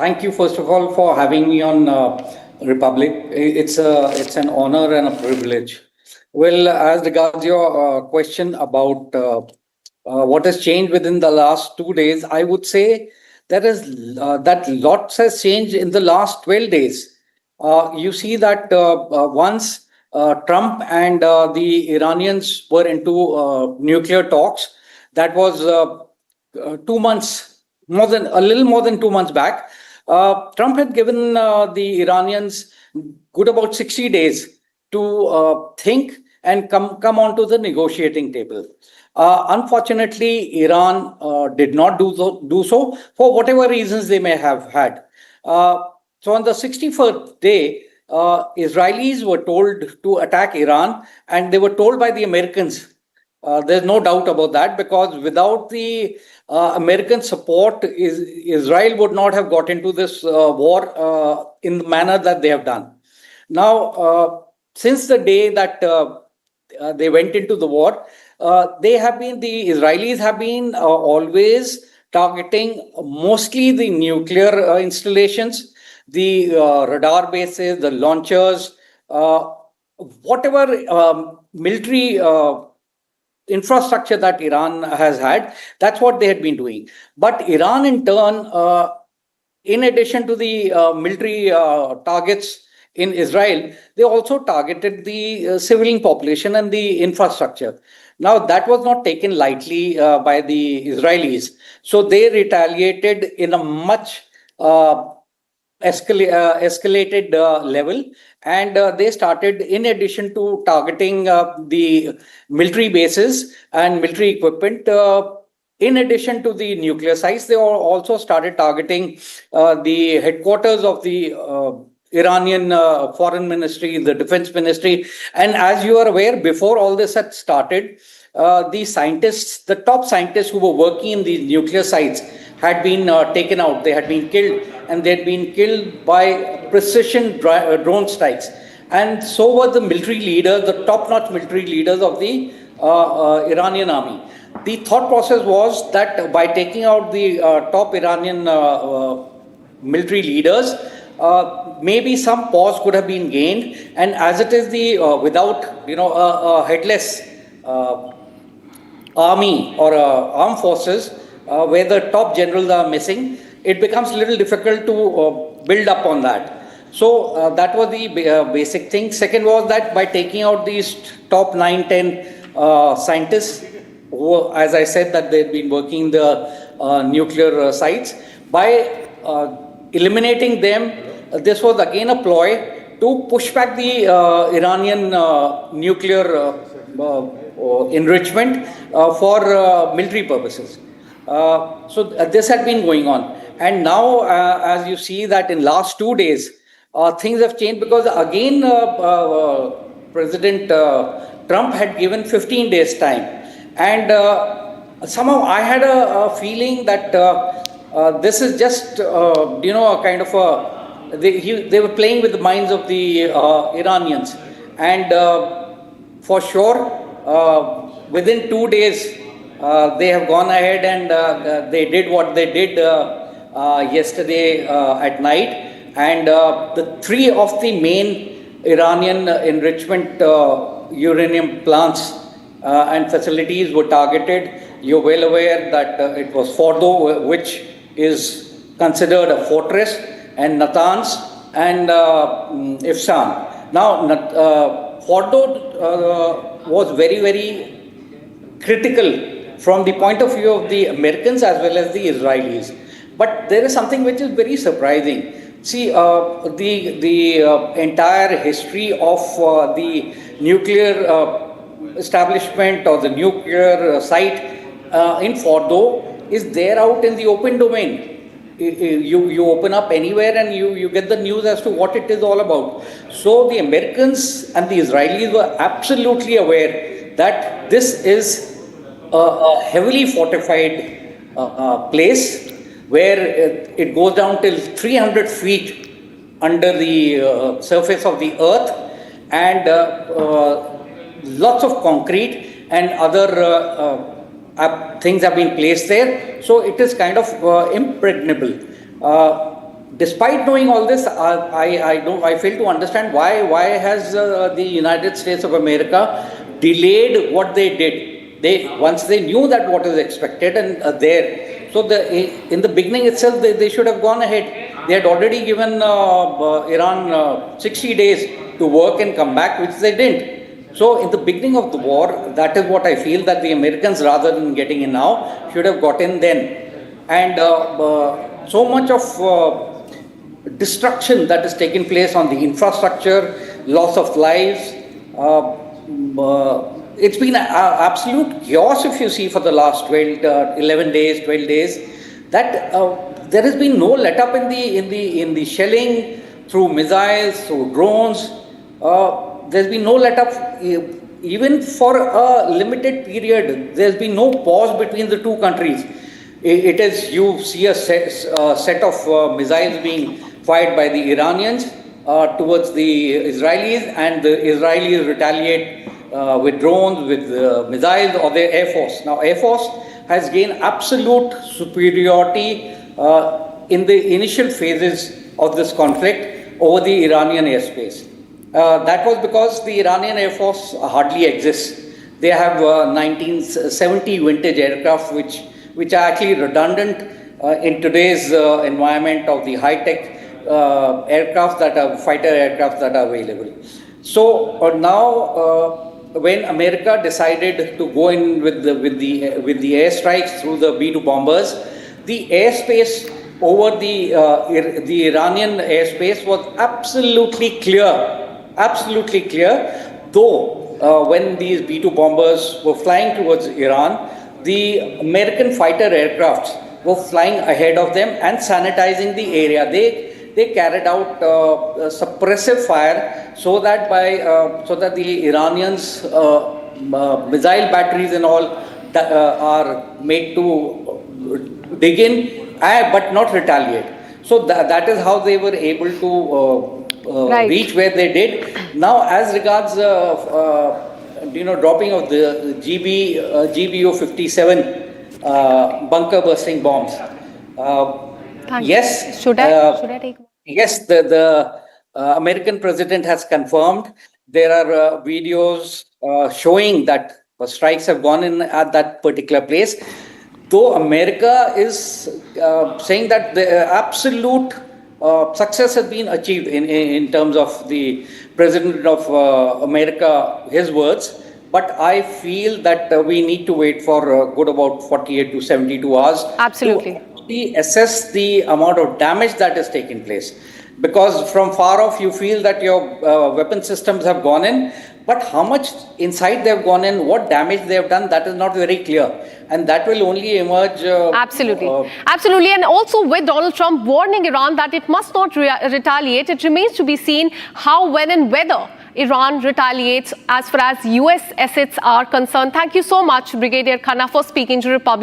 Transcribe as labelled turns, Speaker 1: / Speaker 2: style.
Speaker 1: Thank you, first of all, for having me on Republic. It's an honor and a privilege. Well, as regards your question about what has changed within the last 2 days, I would say that lots has changed in the last 12 days. You see that once Trump and the Iranians were into nuclear talks, that was 2 months, a little more than 2 months back. Trump had given the Iranians good about 60 days to think and come onto the negotiating table. Unfortunately, Iran did not do so for whatever reasons they may have had. So on the 61st day, Israelis were told to attack Iran, and they were told by the Americans. There's no doubt about that, because without the American support, Israel would not have got into this war in the manner that they have done. Now, since the day that they went into the war, the Israelis have been always targeting mostly the nuclear installations, the radar bases, the launchers, whatever military infrastructure that Iran has had, that's what they had been doing. But Iran, in turn, in addition to the military targets in Israel, they also targeted the civilian population and the infrastructure. Now, that was not taken lightly by the Israelis. So they retaliated in a much escalated level, and they started, in addition to targeting the military bases and military equipment, in addition to the nuclear sites, they also started targeting the headquarters of the Iranian foreign ministry, the defense ministry. And as you are aware, before all this had started, the top scientists who were working in these nuclear sites had been taken out. They had been killed, and they had been killed by precision drone strikes. And so were the military leaders, the top-notch military leaders of the Iranian army. The thought process was that by taking out the top Iranian military leaders, maybe some pause could have been gained. And as it is, without a headless army or armed forces, where the top generals are missing, it becomes a little difficult to build up on that. So that was the basic thing. Second was that by taking out these top 9, 10 scientists, who, as I said, that they've been working the nuclear sites, by eliminating them, this was again a ploy to push back the Iranian nuclear enrichment for military purposes. So this had been going on. And now, as you see that in last 2 days, things have changed, because again, President Trump had given 15 days time. And somehow I had a feeling that this is just, a kind of they were playing with the minds of the Iranians. And for sure, within 2 days, they have gone ahead and they did what they did yesterday at night. And the 3 of the main Iranian enrichment uranium plants and facilities were targeted. You're well aware that it was Fordo, which is considered a fortress, and Natanz and Ifsan. Now, Fordo was very, very critical from the point of view of the Americans as well as the Israelis. But there is something which is very surprising. See, the entire history of the nuclear establishment or the nuclear site in Fordo is there out in the open domain. You open up anywhere and you get the news as to what it is all about. So the Americans and the Israelis were absolutely aware that this is a heavily fortified place, where it goes down till 300 feet under the surface of the earth, and lots of concrete and other things have been placed there. So it is kind of impregnable. despite knowing all this, I fail to understand why has the United States of America delayed what they did. They once they knew that what is expected and there. So in the beginning itself they should have gone ahead. They had already given Iran 60 days to work and come back, which they didn't. So in the beginning of the war, that is what I feel, that the Americans, rather than getting in now, should have got in then. And so much of destruction that has taken place on the infrastructure, loss of lives. It's been absolute chaos, if you see, for the last 11 days, 12 days. That there has been no let up in the shelling through missiles, through drones. There's been no let up even for a limited period. There's been no pause between the two countries. It is, you see a set of missiles being fired by the Iranians towards the Israelis, and the Israelis retaliate with drones, with missiles, or their Air Force. Now, Air Force has gained absolute superiority in the initial phases of this conflict over the Iranian airspace. That was because the Iranian Air Force hardly exists. They have 1970 vintage aircraft, which are actually redundant in today's environment of the high-tech aircraft that are fighter aircraft that are available. So now, when America decided to go in with the airstrikes through the B-2 bombers, the airspace over the Iranian airspace was absolutely clear. Though when these B-2 bombers were flying towards Iran, the American fighter aircrafts were flying ahead of them and sanitizing the area. They carried out suppressive fire so that the Iranians missile batteries and all are made to dig in, but not retaliate. So that is how they were able to reach where they did. Now, as regards dropping of the GBO 57 bunker bursting bombs. Yes.
Speaker 2: Should I take?
Speaker 1: Yes, the American president has confirmed. There are videos showing that strikes have gone in at that particular place. Though America is saying that the absolute success has been achieved in terms of the President of America, his words, but I feel that we need to wait for good about 48 to 72 hours.
Speaker 2: Absolutely.
Speaker 1: To assess the amount of damage that has taken place. Because from far off, you feel that your weapon systems have gone in, but how much inside they have gone in, what damage they have done, that is not very clear. And that will only emerge.
Speaker 2: Absolutely. Absolutely. And also with Donald Trump warning Iran that it must not retaliate, it remains to be seen how, when and whether Iran retaliates as far as US assets are concerned. Thank you so much, Brigadier Khanna, for speaking to Republic.